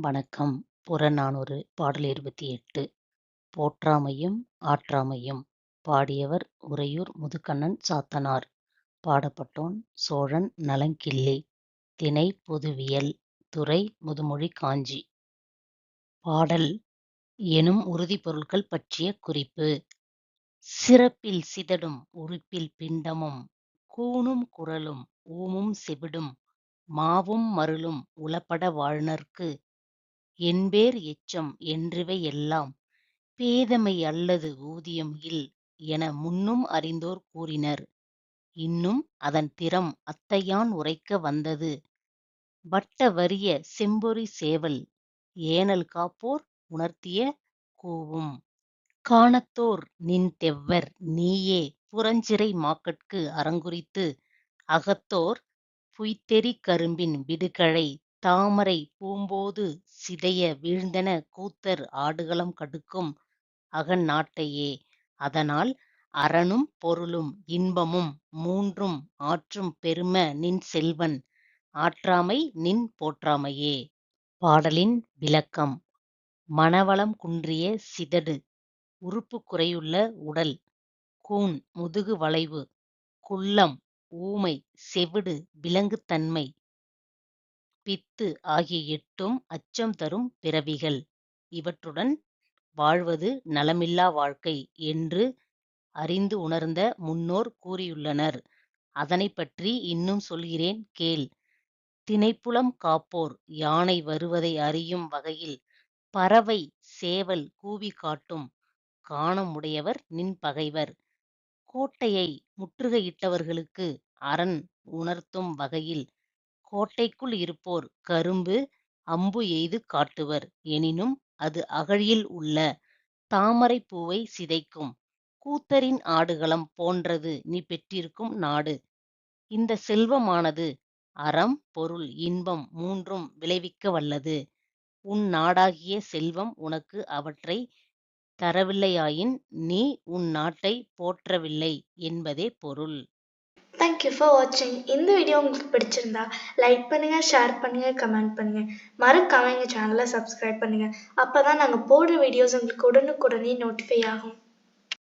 வணக்கம். புறநானூறு பாடல் 28 போற்றாமையும் ஆற்றாமையும். பாடியவர் உறையூர் முதுகண்ணன் சாத்தனார். பாடப்பட்டோன் சோழன் நலங்கிள்ளி. திணை பொதுவியல். துறை முதுமொழி காஞ்சி. பாடல் எனும் உறுதிப்பொருள்கள் பற்றிய குறிப்பு. சிறப்பில் சிதடும் உறுப்பில் பிண்டமும் கூனும் குறளும் ஊமும் செவிடும் மாவும் மருளும் உளப்பட வாழ்நர்க்கு என்பேர் எச்சம் என்றிவை எல்லாம் பேதைமை அல்லது ஊதியம் இல் என முன்னும் அறிந்தோர் கூறினர். இன்னும் அதன் திறம் அத்தையான் உரைக்க வந்தது. வட்ட வரிய செம்பொறி சேவல் ஏனல் காப்போர் உணர்த்திய கூவும். காணத்தோர் நின் தெவ்வர் நீயே புறஞ்சிறை மாக்கட்கு அறங்குறித்து அகத்தோர் புய்த்தெறி கரும்பின் விடுகழை தாமரை பூம்போது சிதைய வீழ்ந்தென கூத்தர் ஆடுகளம் கடுக்கும் அகநாட்டையே. அதனால் அறனும் பொருளும் இன்பமும் மூன்றும் ஆற்றும் பெரும நின் செல்வன் ஆற்றாமை நின் போற்றாமையே. பாடலின் விளக்கம். மனவளம் குன்றிய சிதடு உறுப்பு குறையுள்ள உடல், கூன் முதுகு வளைவு, குள்ளம் ஊமை, செவிடு விலங்குத்தன்மை, பித்து ஆகிய எட்டும் அச்சம் தரும் பிறவிகள். இவற்றுடன் வாழ்வது நலமில்லா வாழ்க்கை என்று அறிந்து உணர்ந்த முன்னோர் கூறியுள்ளனர். அதனைப் பற்றி இன்னும் சொல்கிறேன் கேள். தினைப்புலம் காப்போர் யானை வருவதை அறியும் வகையில் பறவை சேவல் கூவி காட்டும் கானம் உடையவர் நின் பகைவர். கோட்டையை முற்றுகையிட்டவர்களுக்கு அரண் உணர்த்தும் வகையில் கோட்டைக்குள் இருப்போர் கரும்பு அம்பு எய்து காட்டுவர். எனினும் அது அகழியில் உள்ள தாமரைப் பூவை சிதைக்கும். கூத்தரின் ஆடுகளம் போன்றது நீ பெற்றிருக்கும் நாடு. இந்த செல்வமானது அறம் பொருள் இன்பம் மூன்றும் விளைவிக்க வல்லது. உன் நாடாகிய செல்வம் உனக்கு அவற்றை தரவில்லையாயின் நீ உன் நாட்டை போற்றவில்லை என்பதே பொருள். தேங்க் யூ ஃபார் வாட்சிங். இந்த வீடியோ உங்களுக்கு பிடிச்சிருந்தா லைக் பண்ணுங்க, ஷேர் பண்ணுங்க, கமெண்ட் பண்ணுங்க. மறக்காம எங்க சேனலை சப்ஸ்கிரைப் பண்ணுங்க. அப்பதான் நாங்க போடுற வீடியோஸ் உங்களுக்கு உடனுக்குடனே நோட்டிஃபை ஆகும்.